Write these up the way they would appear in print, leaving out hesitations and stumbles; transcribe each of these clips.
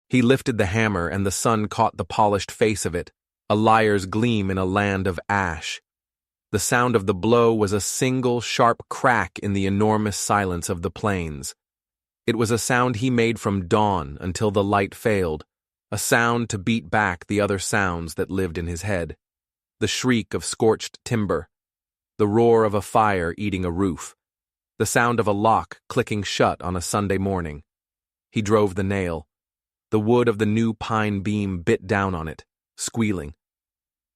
He lifted the hammer, and the sun caught the polished face of it, a liar's gleam in a land of ash. The sound of the blow was a single, sharp crack in the enormous silence of the plains. It was a sound he made from dawn until the light failed, a sound to beat back the other sounds that lived in his head. The shriek of scorched timber, the roar of a fire eating a roof, the sound of a lock clicking shut on a Sunday morning. He drove the nail. The wood of the new pine beam bit down on it, squealing.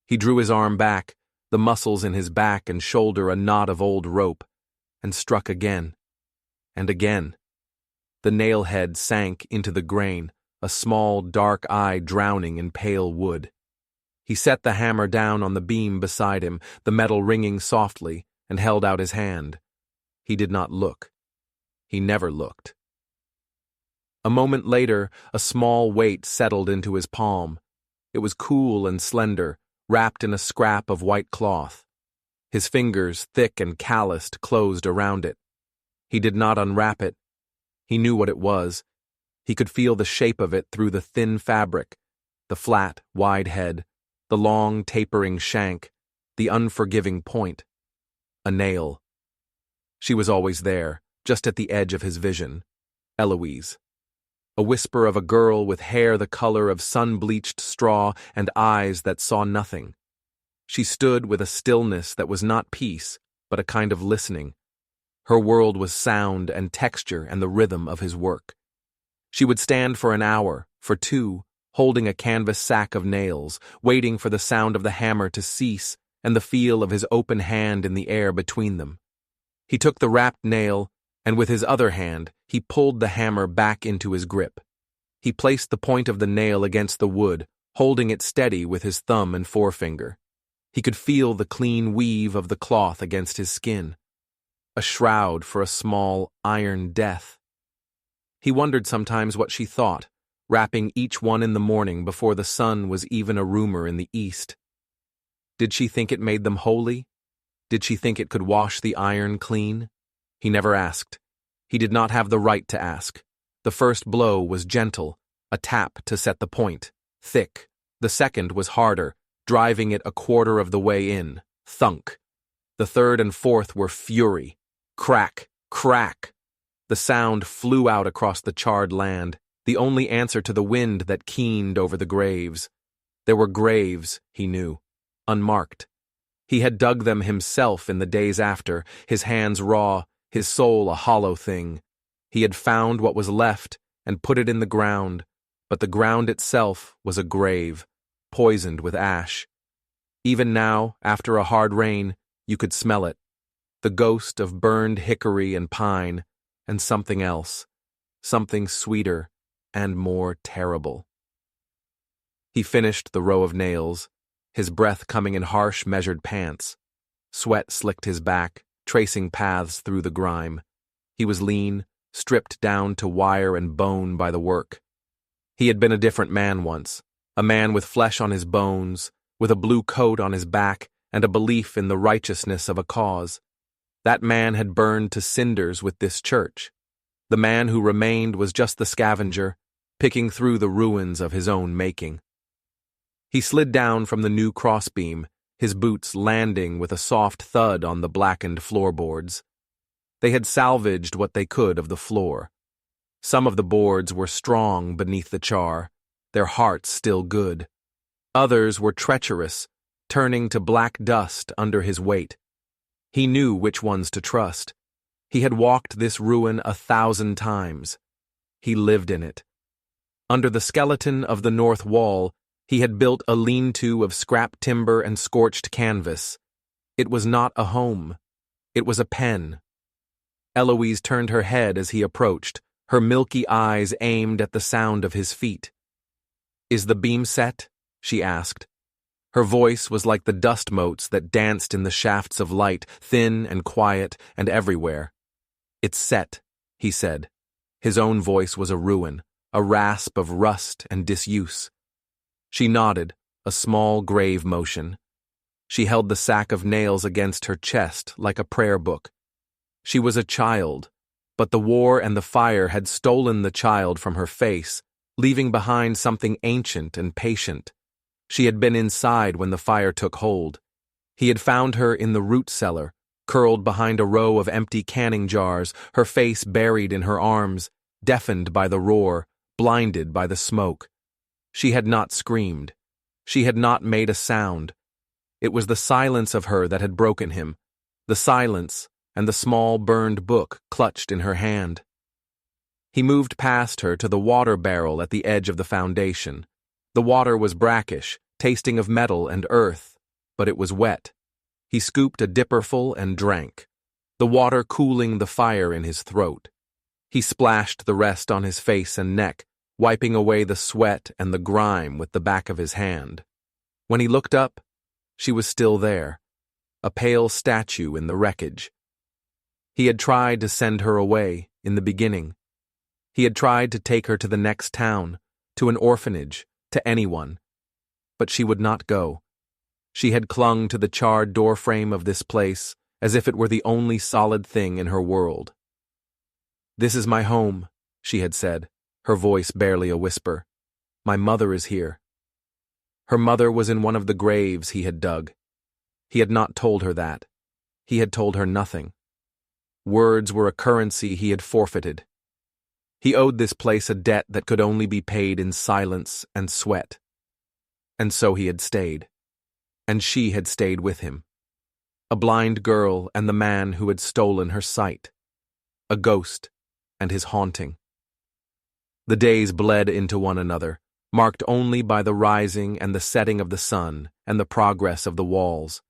He drew his arm back, the muscles in his back and shoulder a knot of old rope, and struck again. And again. The nail head sank into the grain, a small, dark eye drowning in pale wood. He set the hammer down on the beam beside him, the metal ringing softly, and held out his hand. He did not look. He never looked. A moment later, a small weight settled into his palm. It was cool and slender, wrapped in a scrap of white cloth. His fingers, thick and calloused, closed around it. He did not unwrap it. He knew what it was. He could feel the shape of it through the thin fabric, the flat, wide head, the long, tapering shank, the unforgiving point. A nail. She was always there, just at the edge of his vision. Eloise. A whisper of a girl with hair the color of sun-bleached straw and eyes that saw nothing. She stood with a stillness that was not peace, but a kind of listening. Her world was sound and texture and the rhythm of his work. She would stand for an hour, for two, holding a canvas sack of nails, waiting for the sound of the hammer to cease and the feel of his open hand in the air between them. He took the wrapped nail, and with his other hand, he pulled the hammer back into his grip. He placed the point of the nail against the wood, holding it steady with his thumb and forefinger. He could feel the clean weave of the cloth against his skin. A shroud for a small iron death. He wondered sometimes what she thought, wrapping each one in the morning before the sun was even a rumor in the east. Did she think it made them holy? Did she think it could wash the iron clean? He never asked. He did not have the right to ask. The first blow was gentle, a tap to set the point, thick. The second was harder, driving it a quarter of the way in, thunk. The third and fourth were fury. Crack, crack. The sound flew out across the charred land, the only answer to the wind that keened over the graves. There were graves, he knew, unmarked. He had dug them himself in the days after, his hands raw, his soul a hollow thing. He had found what was left and put it in the ground, but the ground itself was a grave, poisoned with ash. Even now, after a hard rain, you could smell it. The ghost of burned hickory and pine, and something else, something sweeter and more terrible. He finished the row of nails, his breath coming in harsh, measured pants. Sweat slicked his back, tracing paths through the grime. He was lean, stripped down to wire and bone by the work. He had been a different man once, a man with flesh on his bones, with a blue coat on his back and a belief in the righteousness of a cause. That man had burned to cinders with this church. The man who remained was just the scavenger, picking through the ruins of his own making. He slid down from the new crossbeam, his boots landing with a soft thud on the blackened floorboards. They had salvaged what they could of the floor. Some of the boards were strong beneath the char, their hearts still good. Others were treacherous, turning to black dust under his weight. He knew which ones to trust. He had walked this ruin 1,000 times. He lived in it. Under the skeleton of the north wall, he had built a lean-to of scrap timber and scorched canvas. It was not a home. It was a pen. Eloise turned her head as he approached, her milky eyes aimed at the sound of his feet. "Is the beam set?" she asked. Her voice was like the dust motes that danced in the shafts of light, thin and quiet and everywhere. "It's set," he said. His own voice was a ruin, a rasp of rust and disuse. She nodded, a small grave motion. She held the sack of nails against her chest like a prayer book. She was a child, but the war and the fire had stolen the child from her face, leaving behind something ancient and patient. She had been inside when the fire took hold. He had found her in the root cellar, curled behind a row of empty canning jars, her face buried in her arms, deafened by the roar, blinded by the smoke. She had not screamed. She had not made a sound. It was the silence of her that had broken him, the silence and the small burned book clutched in her hand. He moved past her to the water barrel at the edge of the foundation. The water was brackish, tasting of metal and earth, but it was wet. He scooped a dipperful and drank, the water cooling the fire in his throat. He splashed the rest on his face and neck, wiping away the sweat and the grime with the back of his hand. When he looked up, she was still there, a pale statue in the wreckage. He had tried to send her away in the beginning. He had tried to take her to the next town, to an orphanage, to anyone. But she would not go. She had clung to the charred doorframe of this place as if it were the only solid thing in her world. "This is my home," she had said, her voice barely a whisper. "My mother is here." Her mother was in one of the graves he had dug. He had not told her that. He had told her nothing. Words were a currency he had forfeited. He owed this place a debt that could only be paid in silence and sweat. And so he had stayed. And she had stayed with him. A blind girl and the man who had stolen her sight. A ghost and his haunting. The days bled into one another, marked only by the rising and the setting of the sun and the progress of the walls.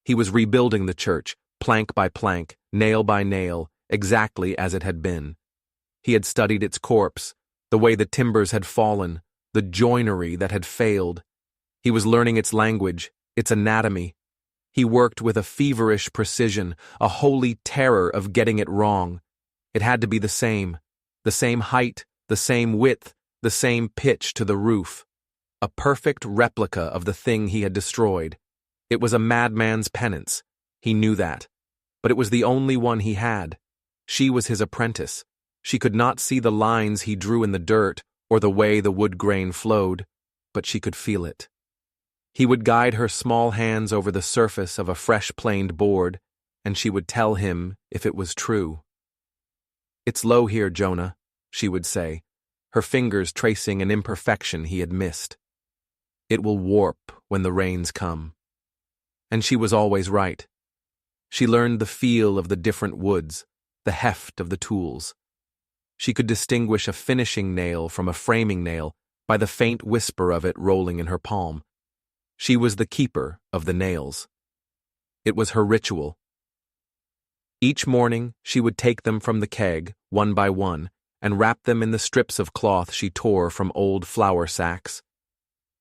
He was rebuilding the church, plank by plank, nail by nail, exactly as it had been. He had studied its corpse, the way the timbers had fallen, the joinery that had failed. He was learning its language, its anatomy. He worked with a feverish precision, a holy terror of getting it wrong. It had to be the same height, the same width, the same pitch to the roof. A perfect replica of the thing he had destroyed. It was a madman's penance. He knew that. But it was the only one he had. She was his apprentice. She could not see the lines he drew in the dirt or the way the wood grain flowed, but she could feel it. He would guide her small hands over the surface of a fresh-planed board, and she would tell him if it was true. "It's low here, Jonah," she would say, her fingers tracing an imperfection he had missed. "It will warp when the rains come." And she was always right. She learned the feel of the different woods, the heft of the tools. She could distinguish a finishing nail from a framing nail by the faint whisper of it rolling in her palm. She was the keeper of the nails. It was her ritual. Each morning, she would take them from the keg, one by one, and wrap them in the strips of cloth she tore from old flour sacks.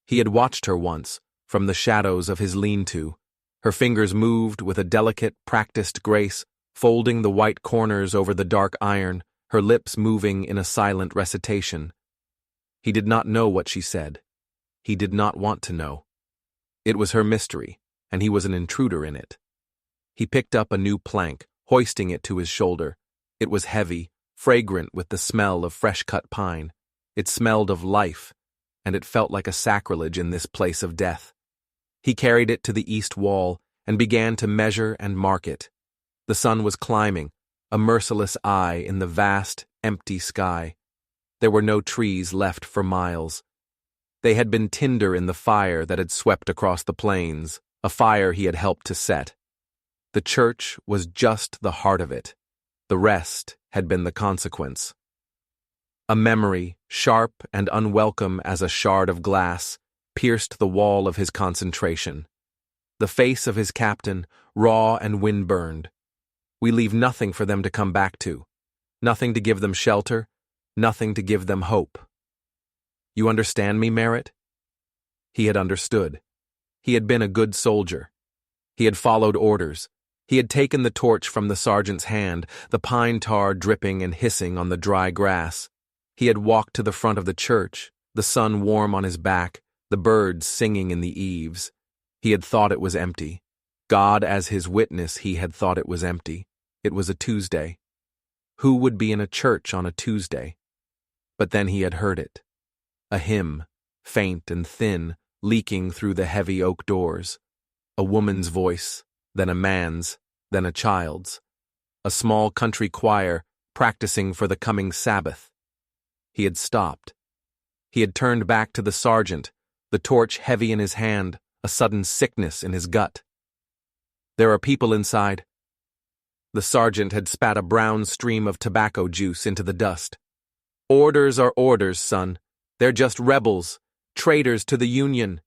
He had watched her once, from the shadows of his lean-to. Her fingers moved with a delicate, practiced grace, folding the white corners over the dark iron, her lips moving in a silent recitation. He did not know what she said. He did not want to know. It was her mystery, and he was an intruder in it. He picked up a new plank, hoisting it to his shoulder. It was heavy, fragrant with the smell of fresh-cut pine. It smelled of life, and it felt like a sacrilege in this place of death. He carried it to the east wall and began to measure and mark it. The sun was climbing, a merciless eye in the vast, empty sky. There were no trees left for miles. They had been tinder in the fire that had swept across the plains, a fire he had helped to set. The church was just the heart of it. The rest had been the consequence. A memory, sharp and unwelcome as a shard of glass, pierced the wall of his concentration. The face of his captain, raw and wind-burned. We leave nothing for them to come back to. Nothing to give them shelter, nothing to give them hope. You understand me, Merritt? He had understood. He had been a good soldier. He had followed orders. He had taken the torch from the sergeant's hand, the pine tar dripping and hissing on the dry grass. He had walked to the front of the church, the sun warm on his back, the birds singing in the eaves. He had thought it was empty. God as his witness, he had thought it was empty. It was a Tuesday. Who would be in a church on a Tuesday? But then he had heard it. A hymn, faint and thin, leaking through the heavy oak doors. A woman's voice, then a man's, then a child's. A small country choir practicing for the coming Sabbath. He had stopped. He had turned back to the sergeant, the torch heavy in his hand, a sudden sickness in his gut. "There are people inside." The sergeant had spat a brown stream of tobacco juice into the dust. "Orders are orders, son. They're just rebels, traitors to the Union.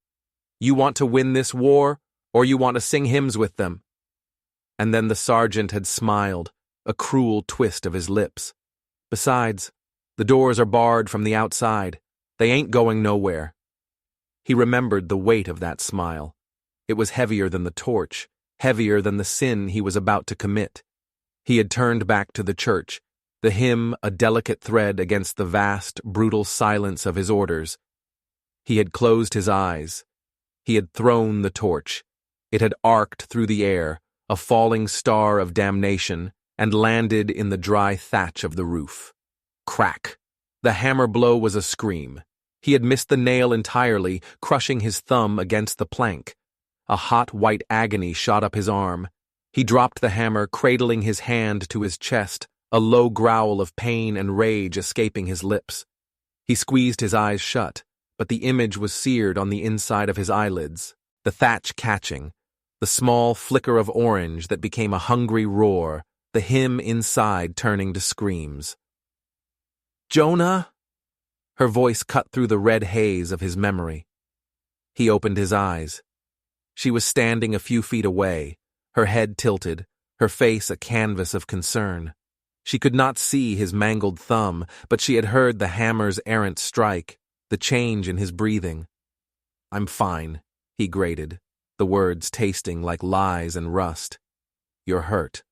You want to win this war, or you want to sing hymns with them?" And then the sergeant had smiled, a cruel twist of his lips. "Besides, the doors are barred from the outside. They ain't going nowhere." He remembered the weight of that smile. It was heavier than the torch, heavier than the sin he was about to commit. He had turned back to the church, the hymn a delicate thread against the vast, brutal silence of his orders. He had closed his eyes. He had thrown the torch. It had arced through the air, a falling star of damnation, and landed in the dry thatch of the roof. Crack! The hammer blow was a scream. He had missed the nail entirely, crushing his thumb against the plank. A hot white agony shot up his arm. He dropped the hammer, cradling his hand to his chest, a low growl of pain and rage escaping his lips. He squeezed his eyes shut, but the image was seared on the inside of his eyelids, the thatch catching, the small flicker of orange that became a hungry roar, the hymn inside turning to screams. "Jonah?" Her voice cut through the red haze of his memory. He opened his eyes. She was standing a few feet away, her head tilted, her face a canvas of concern. She could not see his mangled thumb, but she had heard the hammer's errant strike, the change in his breathing. "I'm fine," he grated, the words tasting like lies and rust. "You're hurt."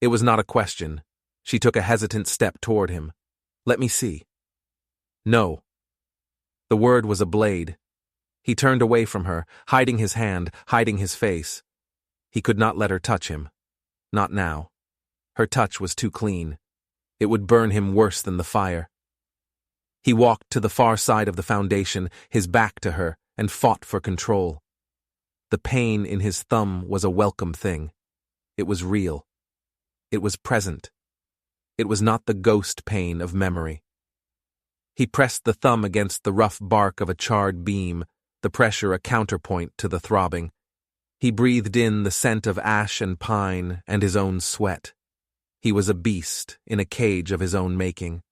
It was not a question. She took a hesitant step toward him. "Let me see." "No." The word was a blade. He turned away from her, hiding his hand, hiding his face. He could not let her touch him. Not now. Her touch was too clean. It would burn him worse than the fire. He walked to the far side of the foundation, his back to her, and fought for control. The pain in his thumb was a welcome thing. It was real. It was present. It was not the ghost pain of memory. He pressed the thumb against the rough bark of a charred beam, the pressure a counterpoint to the throbbing. He breathed in the scent of ash and pine and his own sweat. He was a beast in a cage of his own making.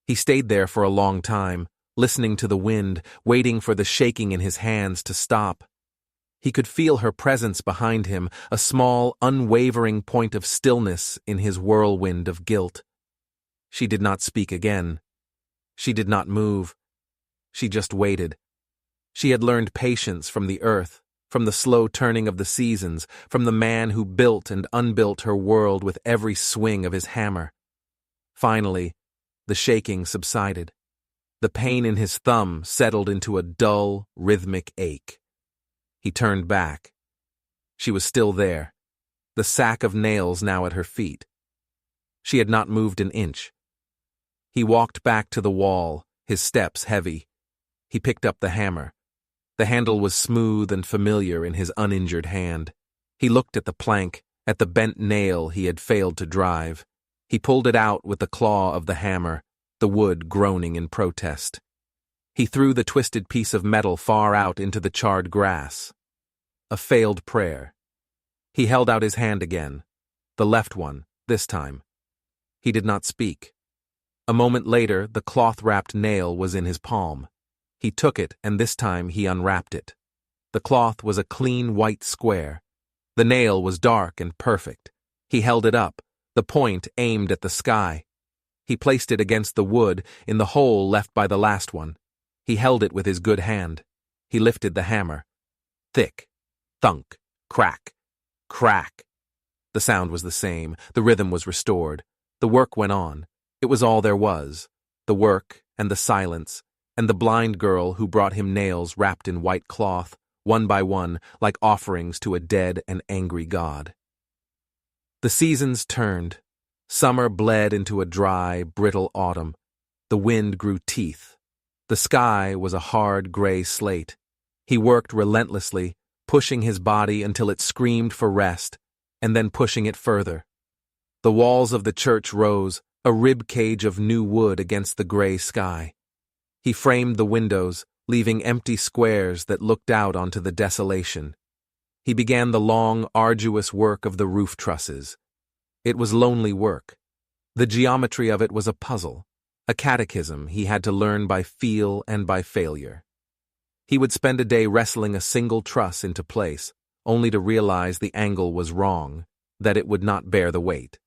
He stayed there for a long time, listening to the wind, waiting for the shaking in his hands to stop. He could feel her presence behind him, a small, unwavering point of stillness in his whirlwind of guilt. She did not speak again. She did not move. She just waited. She had learned patience from the earth, from the slow turning of the seasons, from the man who built and unbuilt her world with every swing of his hammer. Finally, the shaking subsided. The pain in his thumb settled into a dull, rhythmic ache. He turned back. She was still there, the sack of nails now at her feet. She had not moved an inch. He walked back to the wall, his steps heavy. He picked up the hammer. The handle was smooth and familiar in his uninjured hand. He looked at the plank, at the bent nail he had failed to drive. He pulled it out with the claw of the hammer, the wood groaning in protest. He threw the twisted piece of metal far out into the charred grass. A failed prayer. He held out his hand again, the left one, this time. He did not speak. A moment later, the cloth-wrapped nail was in his palm. He took it, and this time he unwrapped it. The cloth was a clean white square. The nail was dark and perfect. He held it up, the point aimed at the sky. He placed it against the wood in the hole left by the last one. He held it with his good hand. He lifted the hammer. Thick. Thunk. Crack. Crack. The sound was the same. The rhythm was restored. The work went on. It was all there was. The work and the silence, and the blind girl who brought him nails wrapped in white cloth, one by one, like offerings to a dead and angry god. The seasons turned. Summer bled into a dry, brittle autumn. The wind grew teeth. The sky was a hard gray slate. He worked relentlessly, pushing his body until it screamed for rest, and then pushing it further. The walls of the church rose, a rib cage of new wood against the gray sky. He framed the windows, leaving empty squares that looked out onto the desolation. He began the long, arduous work of the roof trusses. It was lonely work. The geometry of it was a puzzle, a catechism he had to learn by feel and by failure. He would spend a day wrestling a single truss into place, only to realize the angle was wrong, that it would not bear the weight.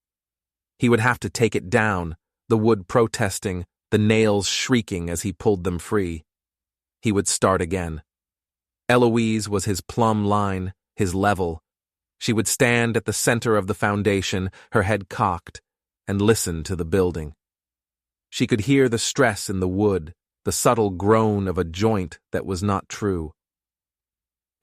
He would have to take it down, the wood protesting, the nails shrieking as he pulled them free. He would start again. Eloise was his plumb line, his level. She would stand at the center of the foundation, her head cocked, and listen to the building. She could hear the stress in the wood, the subtle groan of a joint that was not true.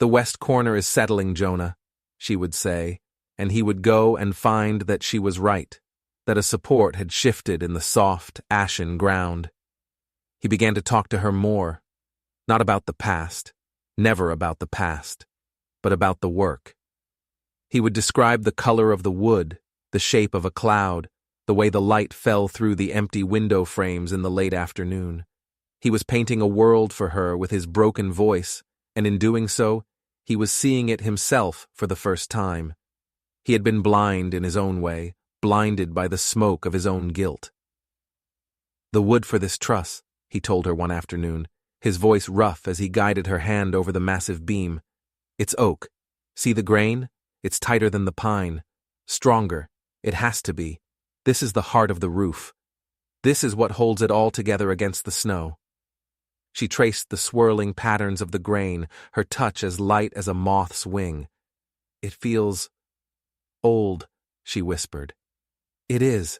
"The west corner is settling, Jonah," she would say, and he would go and find that she was right, that a support had shifted in the soft, ashen ground. He began to talk to her more, not about the past, never about the past, but about the work. He would describe the color of the wood, the shape of a cloud, the way the light fell through the empty window frames in the late afternoon. He was painting a world for her with his broken voice, and in doing so, he was seeing it himself for the first time. He had been blind in his own way, blinded by the smoke of his own guilt. "The wood for this truss," he told her one afternoon, his voice rough as he guided her hand over the massive beam. "It's oak. See the grain? It's tighter than the pine. Stronger. It has to be. This is the heart of the roof. This is what holds it all together against the snow." She traced the swirling patterns of the grain, her touch as light as a moth's wing. "It feels old," she whispered. "It is."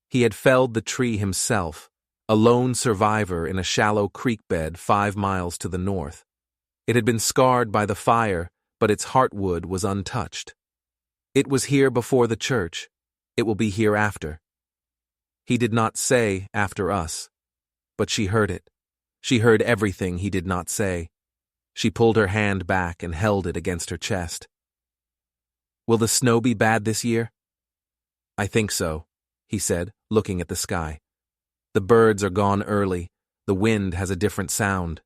He had felled the tree himself, a lone survivor in a shallow creek bed 5 miles to the north. It had been scarred by the fire, but its heartwood was untouched. "It was here before the church. It will be here after." He did not say, "after us," but she heard it. She heard everything he did not say. She pulled her hand back and held it against her chest. "Will the snow be bad this year?" "I think so," he said, looking at the sky. "The birds are gone early. The wind has a different sound."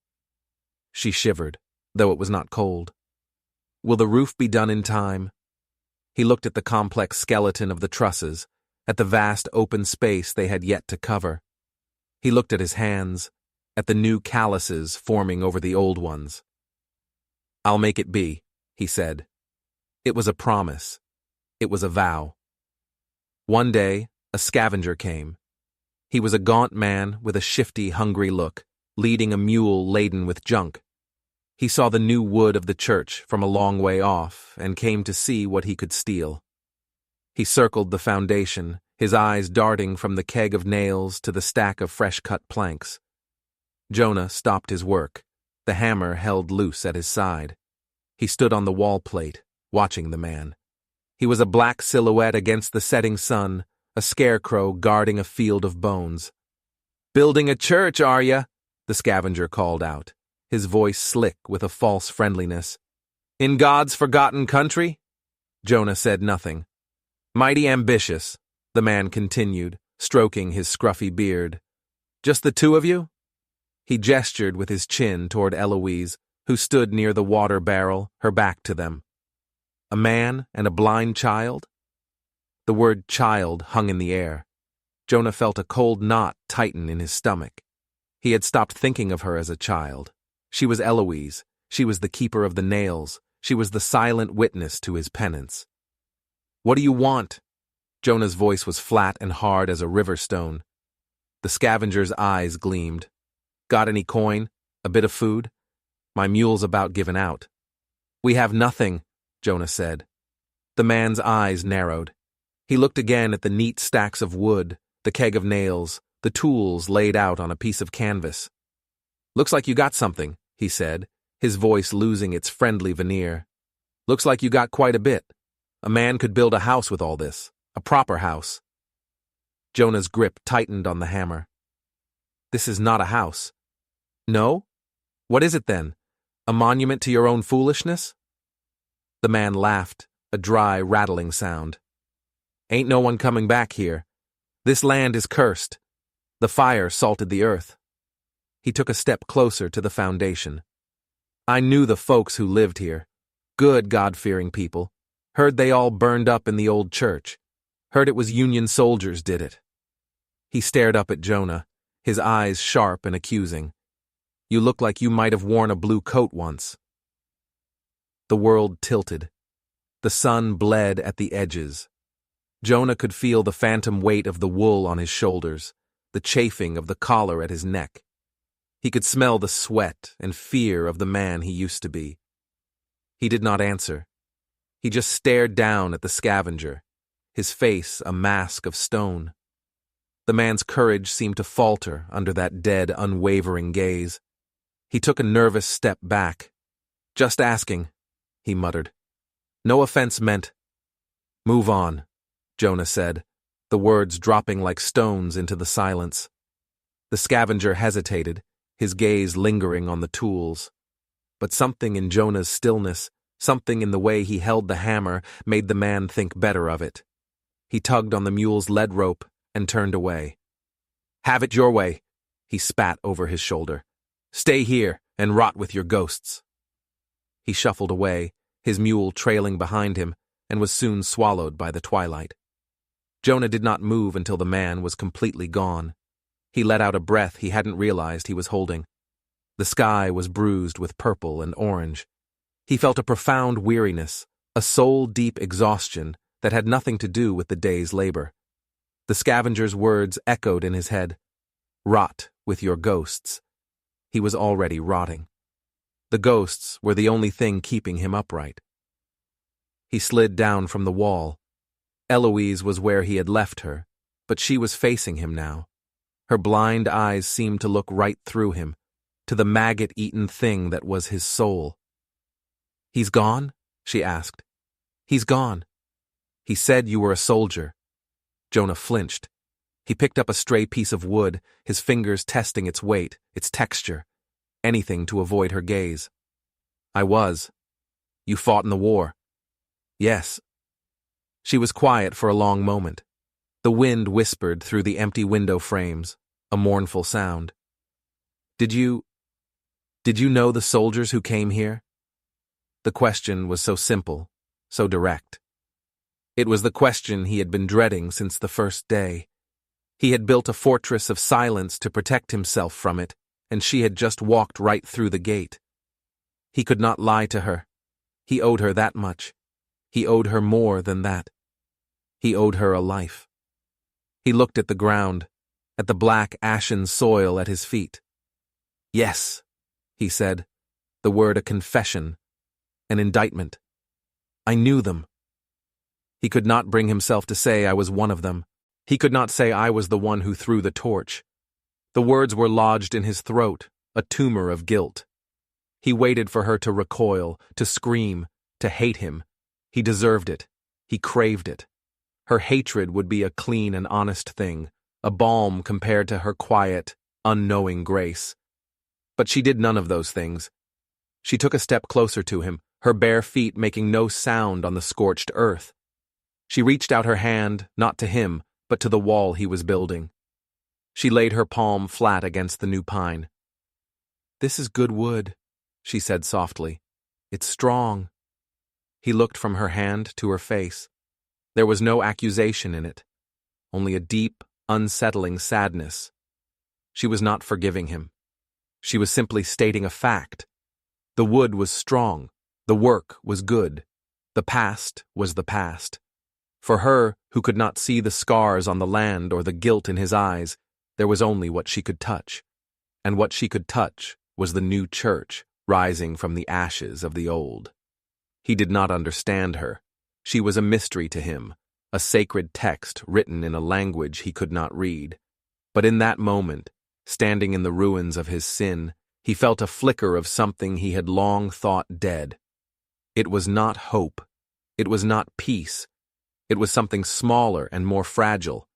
She shivered, though it was not cold. "Will the roof be done in time?" He looked at the complex skeleton of the trusses, at the vast open space they had yet to cover. He looked at his hands, at the new calluses forming over the old ones. "I'll make it be," he said. It was a promise. It was a vow. One day, a scavenger came. He was a gaunt man with a shifty, hungry look, leading a mule laden with junk. He saw the new wood of the church from a long way off and came to see what he could steal. He circled the foundation, his eyes darting from the keg of nails to the stack of fresh-cut planks. Jonah stopped his work, the hammer held loose at his side. He stood on the wall plate, watching the man. He was a black silhouette against the setting sun, a scarecrow guarding a field of bones. "Building a church, are ya?" the scavenger called out, his voice slick with a false friendliness. "In God's forgotten country?" Jonah said nothing. "Mighty ambitious," the man continued, stroking his scruffy beard. "Just the two of you?" He gestured with his chin toward Eloise, who stood near the water barrel, her back to them. "A man and a blind child?" The word child hung in the air. Jonah felt a cold knot tighten in his stomach. He had stopped thinking of her as a child. She was Eloise. She was the keeper of the nails. She was the silent witness to his penance. "What do you want?" Jonah's voice was flat and hard as a river stone. The scavenger's eyes gleamed. "Got any coin? A bit of food? My mule's about given out." "We have nothing," Jonah said. The man's eyes narrowed. He looked again at the neat stacks of wood, the keg of nails, the tools laid out on a piece of canvas. "Looks like you got something," he said, his voice losing its friendly veneer. "Looks like you got quite a bit. A man could build a house with all this, a proper house." Jonah's grip tightened on the hammer. "This is not a house. No? What is it then? A monument to your own foolishness? The man laughed, a dry, rattling sound. Ain't no one coming back here. This land is cursed. The fire salted the earth. He took a step closer to the foundation. I knew the folks who lived here. Good God-fearing people. Heard they all burned up in the old church. Heard it was Union soldiers did it. He stared up at Jonah, his eyes sharp and accusing. You look like you might have worn a blue coat once. The world tilted. The sun bled at the edges. Jonah could feel the phantom weight of the wool on his shoulders, the chafing of the collar at his neck. He could smell the sweat and fear of the man he used to be. He did not answer. He just stared down at the scavenger, his face a mask of stone. The man's courage seemed to falter under that dead, unwavering gaze. He took a nervous step back. Just asking, he muttered. No offense meant. Move on, Jonah said, the words dropping like stones into the silence. The scavenger hesitated, his gaze lingering on the tools. But something in Jonah's stillness, something in the way he held the hammer, made the man think better of it. He tugged on the mule's lead rope and turned away. Have it your way, he spat over his shoulder. Stay here and rot with your ghosts. He shuffled away, his mule trailing behind him, and was soon swallowed by the twilight. Jonah did not move until the man was completely gone. He let out a breath he hadn't realized he was holding. The sky was bruised with purple and orange. He felt a profound weariness, a soul-deep exhaustion that had nothing to do with the day's labor. The scavenger's words echoed in his head. Rot with your ghosts. He was already rotting. The ghosts were the only thing keeping him upright. He slid down from the wall. Eloise was where he had left her, but she was facing him now. Her blind eyes seemed to look right through him, to the maggot-eaten thing that was his soul. He's gone? She asked. He's gone. He said you were a soldier. Jonah flinched. He picked up a stray piece of wood, his fingers testing its weight, its texture, anything to avoid her gaze. I was. You fought in the war. Yes. She was quiet for a long moment. The wind whispered through the empty window frames, a mournful sound. Did you know the soldiers who came here? The question was so simple, so direct. It was the question he had been dreading since the first day. He had built a fortress of silence to protect himself from it, and she had just walked right through the gate. He could not lie to her. He owed her that much. He owed her more than that. He owed her a life. He looked at the ground, at the black, ashen soil at his feet. Yes, he said, the word a confession, an indictment. I knew them. He could not bring himself to say I was one of them. He could not say I was the one who threw the torch. The words were lodged in his throat, a tumor of guilt. He waited for her to recoil, to scream, to hate him. He deserved it. He craved it. Her hatred would be a clean and honest thing, a balm compared to her quiet, unknowing grace. But she did none of those things. She took a step closer to him, her bare feet making no sound on the scorched earth. She reached out her hand, not to him, but to the wall he was building. She laid her palm flat against the new pine. This is good wood, she said softly. It's strong. He looked from her hand to her face. There was no accusation in it, only a deep, unsettling sadness. She was not forgiving him. She was simply stating a fact. The wood was strong. The work was good. The past was the past. For her, who could not see the scars on the land or the guilt in his eyes, there was only what she could touch. And what she could touch was the new church rising from the ashes of the old. He did not understand her. She was a mystery to him, a sacred text written in a language he could not read. But in that moment, standing in the ruins of his sin, he felt a flicker of something he had long thought dead. It was not hope. It was not peace. It was something smaller and more fragile.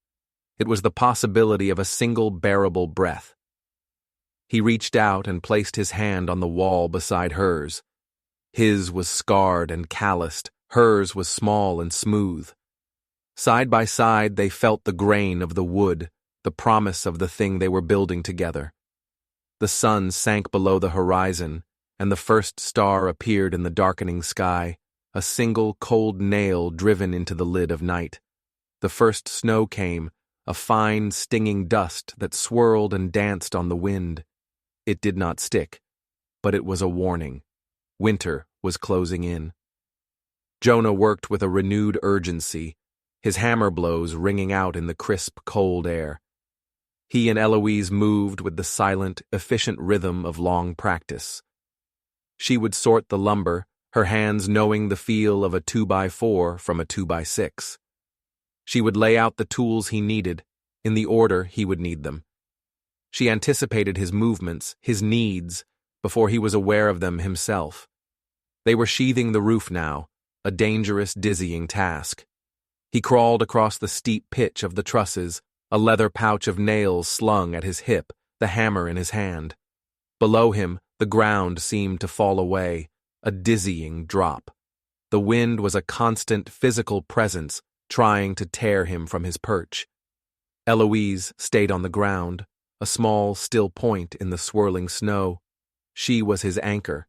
It was the possibility of a single bearable breath. He reached out and placed his hand on the wall beside hers. His was scarred and calloused, hers was small and smooth. Side by side, they felt the grain of the wood, the promise of the thing they were building together. The sun sank below the horizon, and the first star appeared in the darkening sky, a single cold nail driven into the lid of night. The first snow came, a fine, stinging dust that swirled and danced on the wind. It did not stick, but it was a warning. Winter was closing in. Jonah worked with a renewed urgency, his hammer blows ringing out in the crisp, cold air. He and Eloise moved with the silent, efficient rhythm of long practice. She would sort the lumber, her hands knowing the feel of a 2x4 from a 2x6. She would lay out the tools he needed, in the order he would need them. She anticipated his movements, his needs, before he was aware of them himself. They were sheathing the roof now, a dangerous, dizzying task. He crawled across the steep pitch of the trusses, a leather pouch of nails slung at his hip, the hammer in his hand. Below him, the ground seemed to fall away, a dizzying drop. The wind was a constant physical presence, trying to tear him from his perch. Eloise stayed on the ground, a small, still point in the swirling snow. She was his anchor.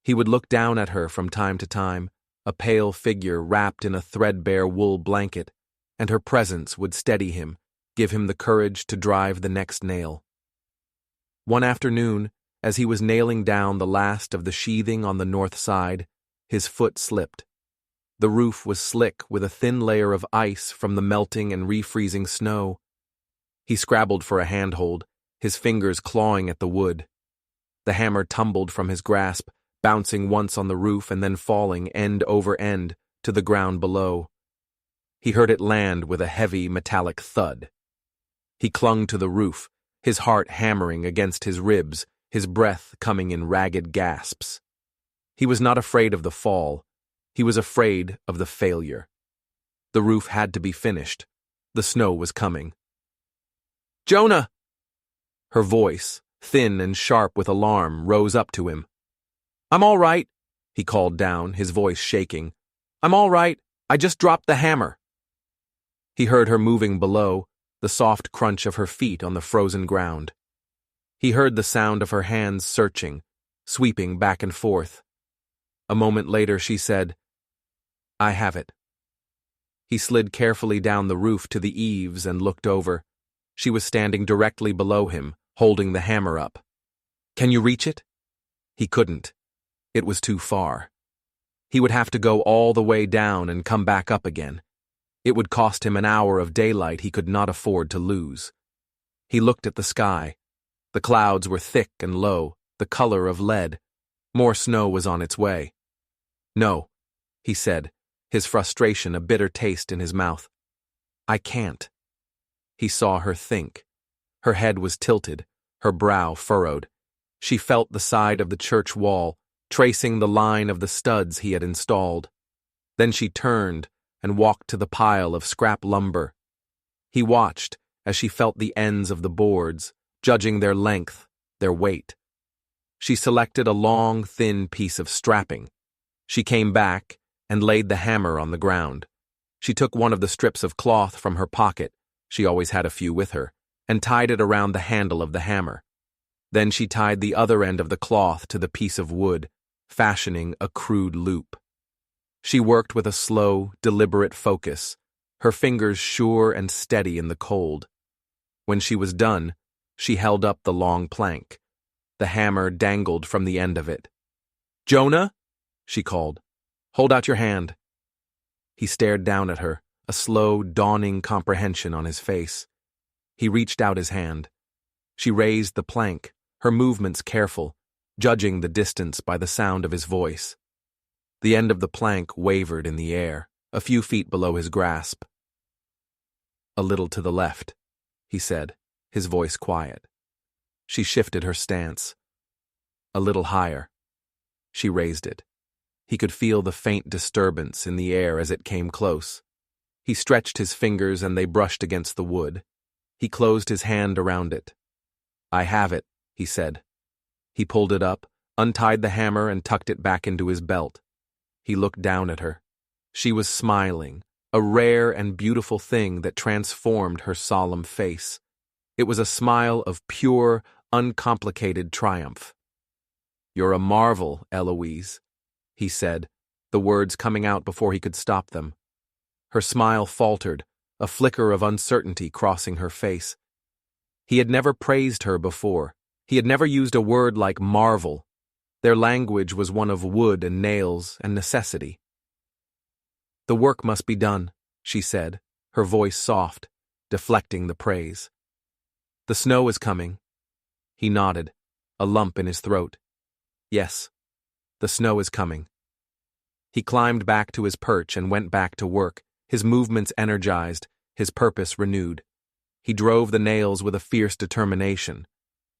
He would look down at her from time to time, a pale figure wrapped in a threadbare wool blanket, and her presence would steady him, give him the courage to drive the next nail. One afternoon, as he was nailing down the last of the sheathing on the north side, his foot slipped. The roof was slick with a thin layer of ice from the melting and refreezing snow. He scrabbled for a handhold, his fingers clawing at the wood. The hammer tumbled from his grasp, bouncing once on the roof and then falling end over end to the ground below. He heard it land with a heavy metallic thud. He clung to the roof, his heart hammering against his ribs, his breath coming in ragged gasps. He was not afraid of the fall. He was afraid of the failure. The roof had to be finished. The snow was coming. "Jonah!" Her voice, thin and sharp with alarm, rose up to him. "I'm all right," he called down, his voice shaking. "I'm all right. I just dropped the hammer." He heard her moving below, the soft crunch of her feet on the frozen ground. He heard the sound of her hands searching, sweeping back and forth. A moment later she said, "I have it." He slid carefully down the roof to the eaves and looked over. She was standing directly below him, holding the hammer up. "Can you reach it?" He couldn't. It was too far. He would have to go all the way down and come back up again. It would cost him an hour of daylight he could not afford to lose. He looked at the sky. The clouds were thick and low, the color of lead. More snow was on its way. "No," he said, his frustration a bitter taste in his mouth. "I can't." He saw her think. Her head was tilted, her brow furrowed. She felt the side of the church wall, tracing the line of the studs he had installed. Then she turned and walked to the pile of scrap lumber. He watched as she felt the ends of the boards, judging their length, their weight. She selected a long, thin piece of strapping. She came back and laid the hammer on the ground. She took one of the strips of cloth from her pocket, she always had a few with her, and tied it around the handle of the hammer. Then she tied the other end of the cloth to the piece of wood, fashioning a crude loop. She worked with a slow, deliberate focus, her fingers sure and steady in the cold. When she was done, she held up the long plank. The hammer dangled from the end of it. "Jonah?" she called. "Hold out your hand." He stared down at her, a slow, dawning comprehension on his face. He reached out his hand. She raised the plank, her movements careful, judging the distance by the sound of his voice. The end of the plank wavered in the air, a few feet below his grasp. "A little to the left," he said, his voice quiet. She shifted her stance. "A little higher." She raised it. He could feel the faint disturbance in the air as it came close. He stretched his fingers and they brushed against the wood. He closed his hand around it. "I have it," he said. He pulled it up, untied the hammer, and tucked it back into his belt. He looked down at her. She was smiling, a rare and beautiful thing that transformed her solemn face. It was a smile of pure, uncomplicated triumph. "You're a marvel, Eloise," he said, the words coming out before he could stop them. Her smile faltered, a flicker of uncertainty crossing her face. He had never praised her before. He had never used a word like marvel. Their language was one of wood and nails and necessity. "The work must be done," she said, her voice soft, deflecting the praise. "The snow is coming." He nodded, a lump in his throat. "Yes, the snow is coming." He climbed back to his perch and went back to work, his movements energized, his purpose renewed. He drove the nails with a fierce determination.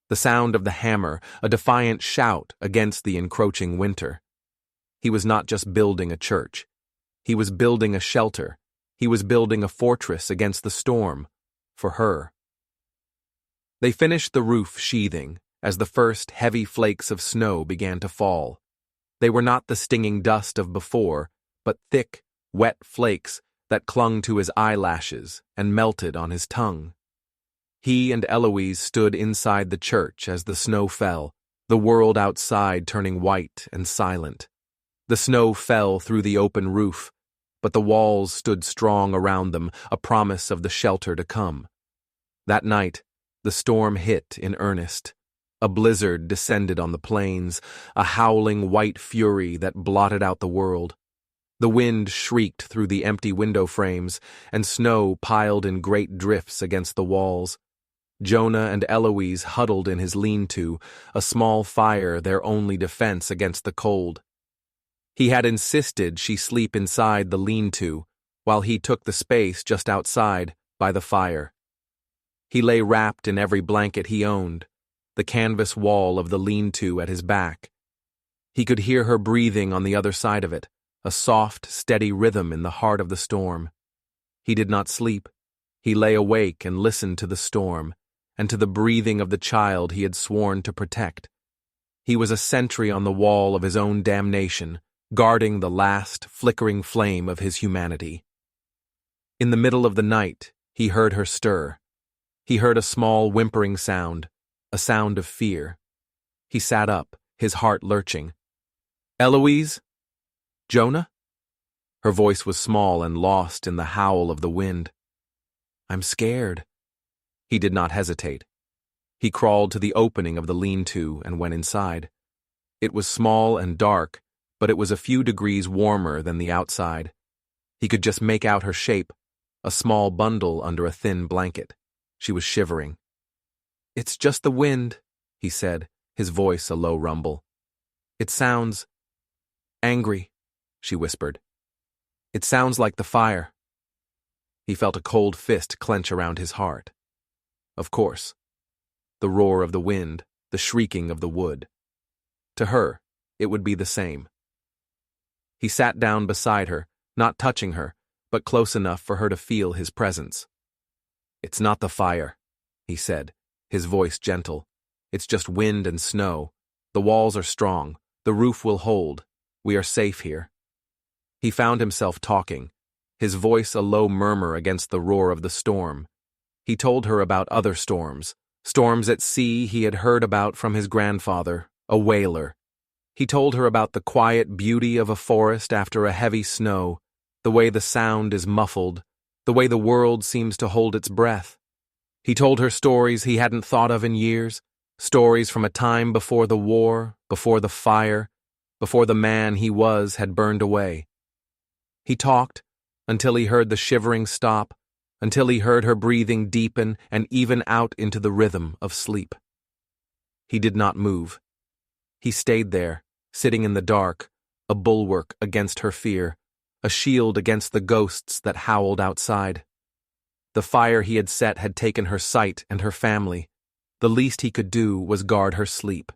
The sound of the hammer, a defiant shout against the encroaching winter. He was not just building a church. He was building a shelter. He was building a fortress against the storm, for her. They finished the roof sheathing as the first heavy flakes of snow began to fall. They were not the stinging dust of before, but thick, wet flakes that clung to his eyelashes and melted on his tongue. He and Eloise stood inside the church as the snow fell, the world outside turning white and silent. The snow fell through the open roof, but the walls stood strong around them, a promise of the shelter to come. That night, the storm hit in earnest. A blizzard descended on the plains, a howling white fury that blotted out the world. The wind shrieked through the empty window frames, and snow piled in great drifts against the walls. Jonah and Eloise huddled in his lean-to, a small fire their only defense against the cold. He had insisted she sleep inside the lean-to, while he took the space just outside, by the fire. He lay wrapped in every blanket he owned, the canvas wall of the lean-to at his back. He could hear her breathing on the other side of it, a soft, steady rhythm in the heart of the storm. He did not sleep. He lay awake and listened to the storm, and to the breathing of the child he had sworn to protect. He was a sentry on the wall of his own damnation, guarding the last, flickering flame of his humanity. In the middle of the night, he heard her stir. He heard a small whimpering sound, a sound of fear. He sat up, his heart lurching. "Eloise? Jonah?" Her voice was small and lost in the howl of the wind. "I'm scared." He did not hesitate. He crawled to the opening of the lean-to and went inside. It was small and dark, but it was a few degrees warmer than the outside. He could just make out her shape, a small bundle under a thin blanket. She was shivering. "It's just the wind," he said, his voice a low rumble. "It sounds angry," she whispered. "It sounds like the fire." He felt a cold fist clench around his heart. Of course. The roar of the wind, the shrieking of the wood. To her, it would be the same. He sat down beside her, not touching her, but close enough for her to feel his presence. "It's not the fire," he said, his voice gentle. "It's just wind and snow. The walls are strong. The roof will hold. We are safe here." He found himself talking, his voice a low murmur against the roar of the storm. He told her about other storms, storms at sea he had heard about from his grandfather, a whaler. He told her about the quiet beauty of a forest after a heavy snow, the way the sound is muffled, the way the world seems to hold its breath. He told her stories he hadn't thought of in years, stories from a time before the war, before the fire, before the man he was had burned away. He talked until he heard the shivering stop, until he heard her breathing deepen and even out into the rhythm of sleep. He did not move. He stayed there, sitting in the dark, a bulwark against her fear, a shield against the ghosts that howled outside. The fire he had set had taken her sight and her family. The least he could do was guard her sleep.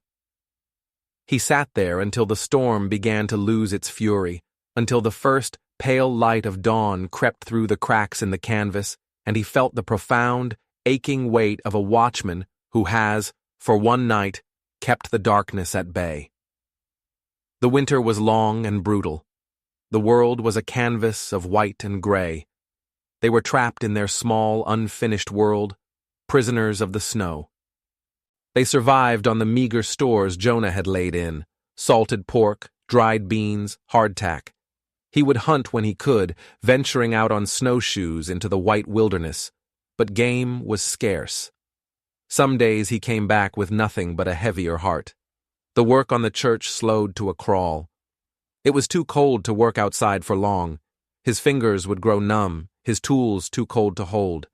He sat there until the storm began to lose its fury, until the first pale light of dawn crept through the cracks in the canvas, and he felt the profound, aching weight of a watchman who has, for one night, kept the darkness at bay. The winter was long and brutal. The world was a canvas of white and gray. They were trapped in their small, unfinished world, prisoners of the snow. They survived on the meager stores Jonah had laid in: salted pork, dried beans, hardtack. He would hunt when he could, venturing out on snowshoes into the white wilderness, but game was scarce. Some days he came back with nothing but a heavier heart. The work on the church slowed to a crawl. It was too cold to work outside for long. His fingers would grow numb, his tools too cold to hold.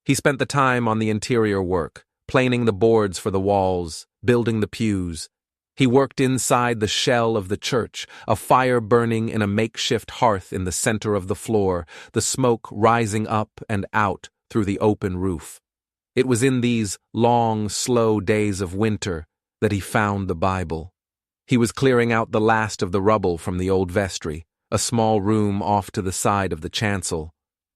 He spent the time on the interior work, planing the boards for the walls, building the pews. He worked inside the shell of the church, a fire burning in a makeshift hearth in the center of the floor, the smoke rising up and out through the open roof. It was in these long, slow days of winter that he found the Bible. He was clearing out the last of the rubble from the old vestry, a small room off to the side of the chancel.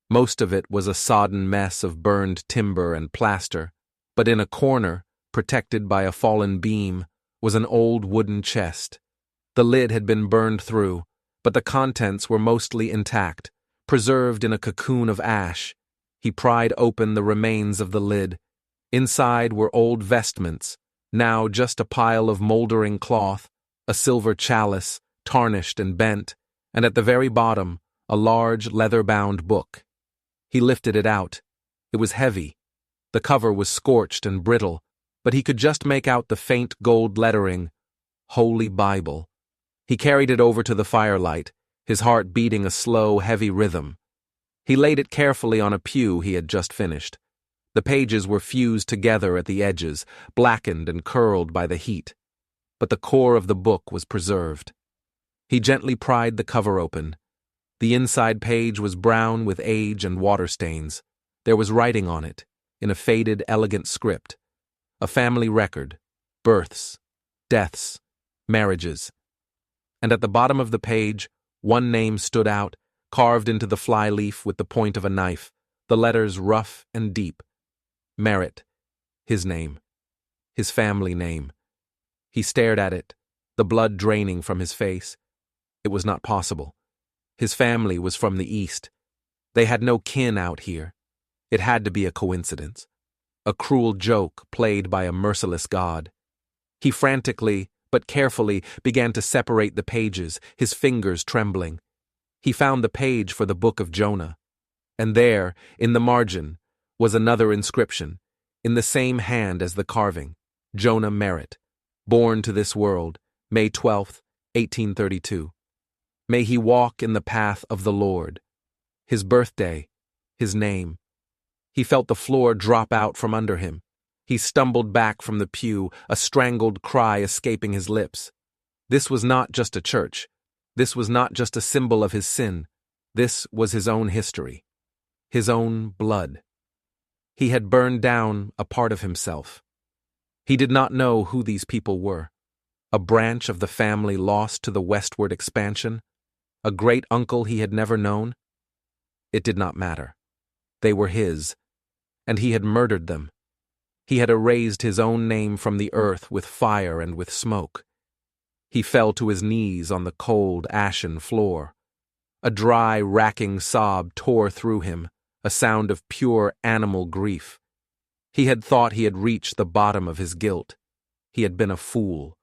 Most of it was a sodden mess of burned timber and plaster, but in a corner, protected by a fallen beam, was an old wooden chest. The lid had been burned through, but the contents were mostly intact, preserved in a cocoon of ash. He pried open the remains of the lid. Inside were old vestments, now just a pile of moldering cloth, a silver chalice, tarnished and bent, and at the very bottom, a large leather-bound book. He lifted it out. It was heavy. The cover was scorched and brittle, but he could just make out the faint gold lettering, Holy Bible. He carried it over to the firelight, his heart beating a slow, heavy rhythm. He laid it carefully on a pew he had just finished. The pages were fused together at the edges, blackened and curled by the heat, but the core of the book was preserved. He gently pried the cover open. The inside page was brown with age and water stains. There was writing on it, in a faded, elegant script. A family record, births, deaths, marriages. And at the bottom of the page, one name stood out, carved into the flyleaf with the point of a knife, the letters rough and deep. Merritt, his name, his family name. He stared at it, the blood draining from his face. It was not possible. His family was from the East. They had no kin out here. It had to be a coincidence. A cruel joke played by a merciless God. He frantically, but carefully, began to separate the pages, his fingers trembling. He found the page for the book of Jonah. And there, in the margin, was another inscription, in the same hand as the carving: Jonah Merritt, born to this world, May 12, 1832. May he walk in the path of the Lord. His birthday, his name. He felt the floor drop out from under him. He stumbled back from the pew, a strangled cry escaping his lips. This was not just a church. This was not just a symbol of his sin. This was his own history. His own blood. He had burned down a part of himself. He did not know who these people were. A branch of the family lost to the westward expansion? A great uncle he had never known? It did not matter. They were his, and he had murdered them. He had erased his own name from the earth with fire and with smoke. He fell to his knees on the cold, ashen floor. A dry, racking sob tore through him, a sound of pure animal grief. He had thought he had reached the bottom of his guilt. He had been a fool.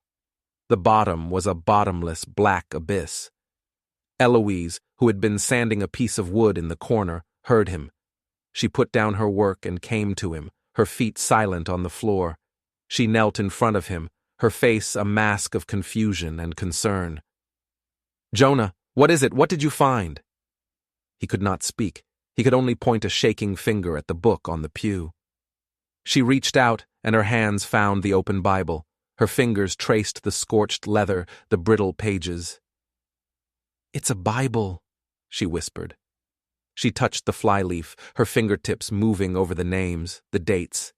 The bottom was a bottomless black abyss. Eloise, who had been sanding a piece of wood in the corner, heard him. She put down her work and came to him, her feet silent on the floor. She knelt in front of him, her face a mask of confusion and concern. "Jonah, what is it? What did you find?" He could not speak. He could only point a shaking finger at the book on the pew. She reached out, and her hands found the open Bible. Her fingers traced the scorched leather, the brittle pages. "It's a Bible," she whispered. She touched the flyleaf, her fingertips moving over the names, the dates.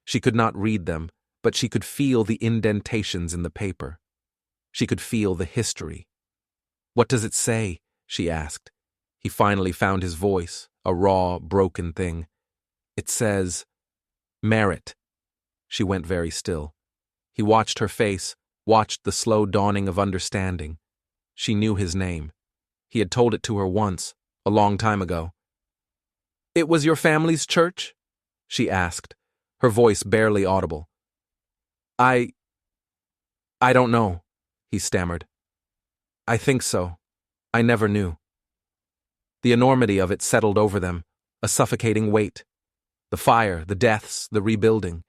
She could not read them, but she could feel the indentations in the paper. She could feel the history. "What does it say?" she asked. He finally found his voice, a raw, broken thing. "It says, Merritt." She went very still. He watched her face, watched the slow dawning of understanding. She knew his name. He had told it to her once, a long time ago. "It was your family's church?" she asked, her voice barely audible. I don't know," he stammered. "I think so. I never knew." The enormity of it settled over them, a suffocating weight. The fire, the deaths, the rebuilding.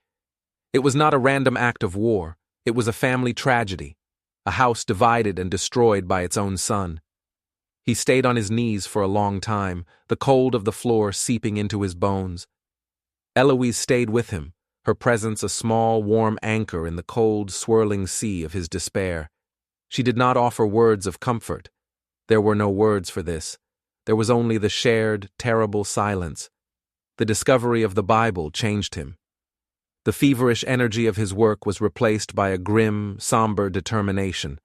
It was not a random act of war. It was a family tragedy, a house divided and destroyed by its own son. He stayed on his knees for a long time, the cold of the floor seeping into his bones. Eloise stayed with him, her presence a small, warm anchor in the cold, swirling sea of his despair. She did not offer words of comfort. There were no words for this. There was only the shared, terrible silence. The discovery of the Bible changed him. The feverish energy of his work was replaced by a grim, somber determination.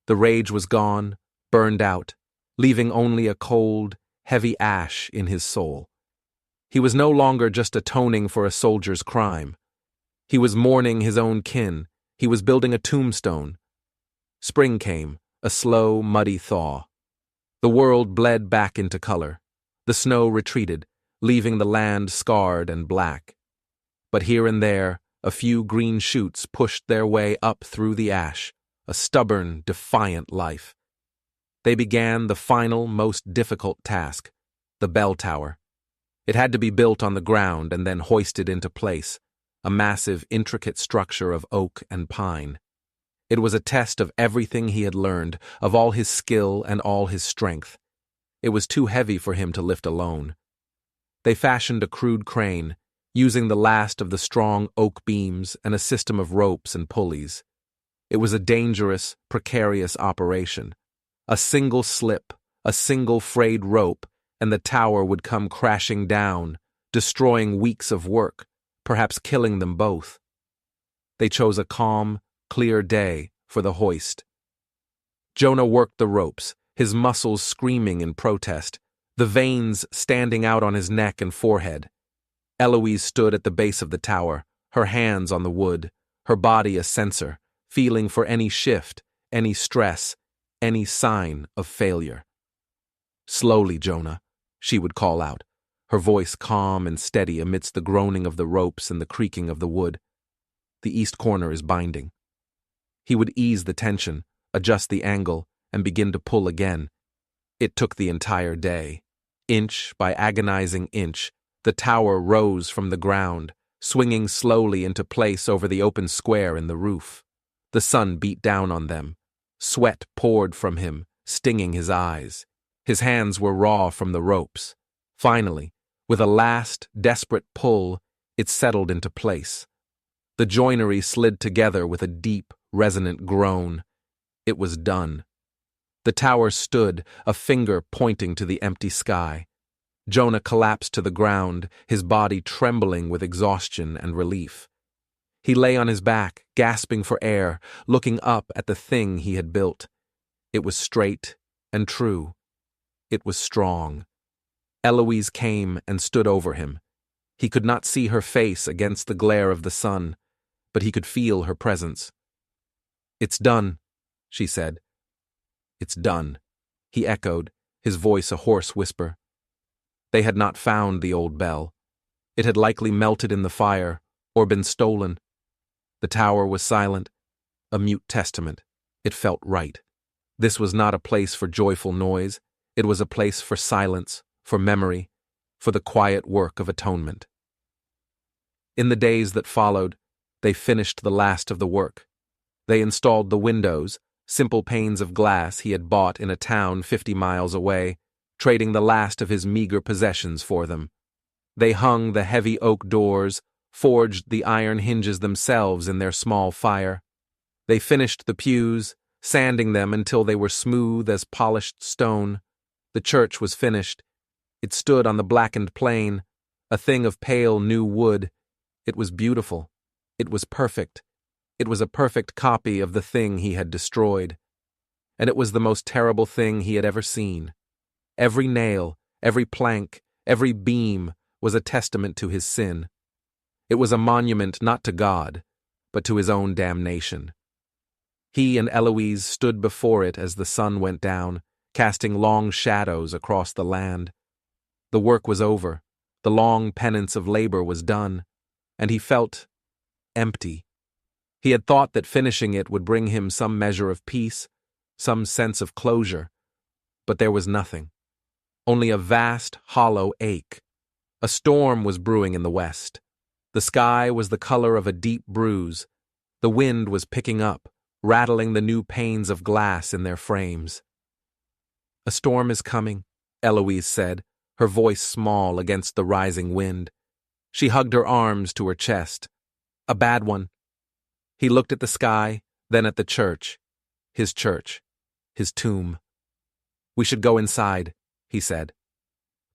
The rage was gone, burned out, leaving only a cold, heavy ash in his soul. He was no longer just atoning for a soldier's crime. He was mourning his own kin. He was building a tombstone. Spring came, a slow, muddy thaw. The world bled back into color. The snow retreated, leaving the land scarred and black. But here and there, a few green shoots pushed their way up through the ash, a stubborn, defiant life. They began the final, most difficult task, the bell tower. It had to be built on the ground and then hoisted into place, a massive, intricate structure of oak and pine. It was a test of everything he had learned, of all his skill and all his strength. It was too heavy for him to lift alone. They fashioned a crude crane, using the last of the strong oak beams and a system of ropes and pulleys. It was a dangerous, precarious operation. A single slip, a single frayed rope, and the tower would come crashing down, destroying weeks of work, perhaps killing them both. They chose a calm, clear day for the hoist. Jonah worked the ropes, his muscles screaming in protest, the veins standing out on his neck and forehead. Eloise stood at the base of the tower, her hands on the wood, her body a sensor, feeling for any shift, any stress, any sign of failure. "Slowly, Jonah," she would call out, her voice calm and steady amidst the groaning of the ropes and the creaking of the wood. "The east corner is binding." He would ease the tension, adjust the angle, and begin to pull again. It took the entire day. Inch by agonizing inch, the tower rose from the ground, swinging slowly into place over the open square in the roof. The sun beat down on them. Sweat poured from him, stinging his eyes. His hands were raw from the ropes. Finally, with a last, desperate pull, it settled into place. The joinery slid together with a deep, resonant groan. It was done. The tower stood, a finger pointing to the empty sky. Jonah collapsed to the ground, his body trembling with exhaustion and relief. He lay on his back, gasping for air, looking up at the thing he had built. It was straight and true. It was strong. Eloise came and stood over him. He could not see her face against the glare of the sun, but he could feel her presence. "It's done," she said. "It's done," he echoed, his voice a hoarse whisper. They had not found the old bell. It had likely melted in the fire, or been stolen. The tower was silent, a mute testament. It felt right. This was not a place for joyful noise. It was a place for silence, for memory, for the quiet work of atonement. In the days that followed, they finished the last of the work. They installed the windows, simple panes of glass he had bought in a town 50 miles away, trading the last of his meager possessions for them. They hung the heavy oak doors, forged the iron hinges themselves in their small fire. They finished the pews, sanding them until they were smooth as polished stone. The church was finished. It stood on the blackened plain, a thing of pale new wood. It was beautiful. It was perfect. It was a perfect copy of the thing he had destroyed. And it was the most terrible thing he had ever seen. Every nail, every plank, every beam was a testament to his sin. It was a monument not to God, but to his own damnation. He and Eloise stood before it as the sun went down, casting long shadows across the land. The work was over, the long penance of labor was done, and he felt empty. He had thought that finishing it would bring him some measure of peace, some sense of closure, but there was nothing. Only a vast, hollow ache. A storm was brewing in the west. The sky was the color of a deep bruise. The wind was picking up, rattling the new panes of glass in their frames. "A storm is coming," Eloise said, her voice small against the rising wind. She hugged her arms to her chest. "A bad one." He looked at the sky, then at the church, his tomb. "We should go inside," he said.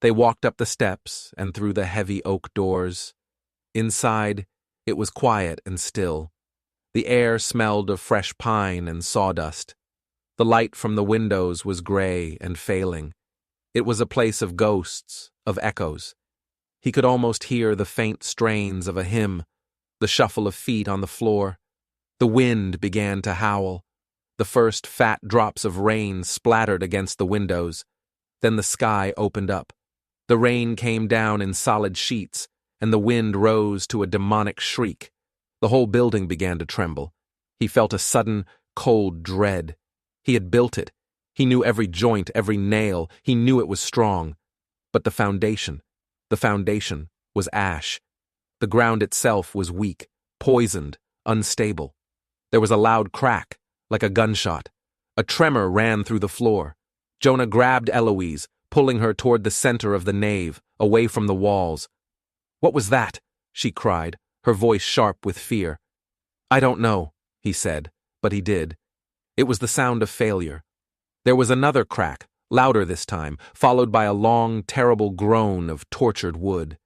They walked up the steps and through the heavy oak doors. Inside, it was quiet and still. The air smelled of fresh pine and sawdust. The light from the windows was gray and failing. It was a place of ghosts, of echoes. He could almost hear the faint strains of a hymn, the shuffle of feet on the floor. The wind began to howl. The first fat drops of rain splattered against the windows. Then the sky opened up. The rain came down in solid sheets, and the wind rose to a demonic shriek. The whole building began to tremble. He felt a sudden, cold dread. He had built it. He knew every joint, every nail. He knew it was strong. But the foundation was ash. The ground itself was weak, poisoned, unstable. There was a loud crack, like a gunshot. A tremor ran through the floor. Jonah grabbed Eloise, pulling her toward the center of the nave, away from the walls. "What was that?" she cried, her voice sharp with fear. "I don't know," he said, but he did. It was the sound of failure. There was another crack, louder this time, followed by a long, terrible groan of tortured wood.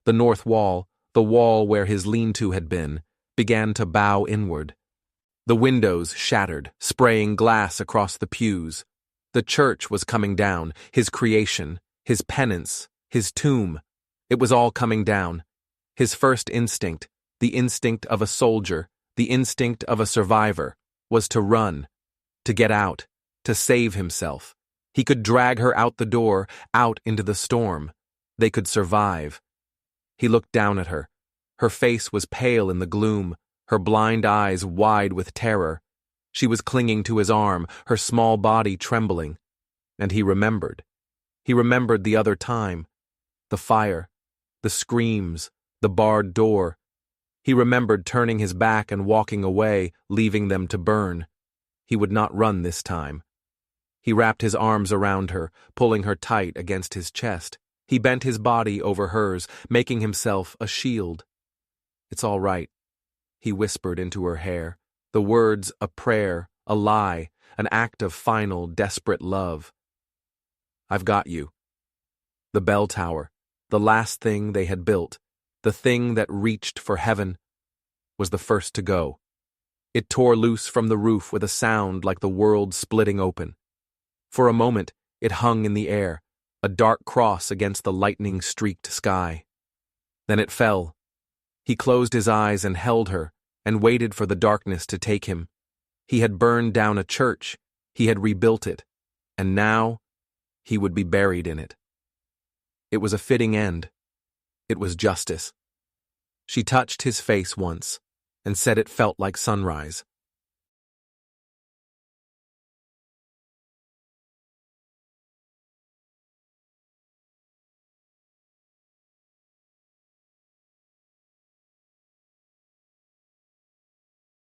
The north wall, the wall where his lean-to had been, began to bow inward. The windows shattered, spraying glass across the pews. The church was coming down, his creation, his penance, his tomb. It was all coming down. His first instinct, the instinct of a soldier, the instinct of a survivor, was to run, to get out, to save himself. He could drag her out the door, out into the storm. They could survive. He looked down at her. Her face was pale in the gloom, her blind eyes wide with terror. She was clinging to his arm, her small body trembling. And he remembered. He remembered the other time. The fire, the screams, the barred door. He remembered turning his back and walking away, leaving them to burn. He would not run this time. He wrapped his arms around her, pulling her tight against his chest. He bent his body over hers, making himself a shield. "It's all right," he whispered into her hair. The words a prayer, a lie, an act of final, desperate love. "I've got you." The bell tower, the last thing they had built, the thing that reached for heaven, was the first to go. It tore loose from the roof with a sound like the world splitting open. For a moment, it hung in the air, a dark cross against the lightning-streaked sky. Then it fell. He closed his eyes and held her, and waited for the darkness to take him. He had burned down a church, he had rebuilt it, and now he would be buried in it. It was a fitting end. It was justice. She touched his face once, and said it felt like sunrise.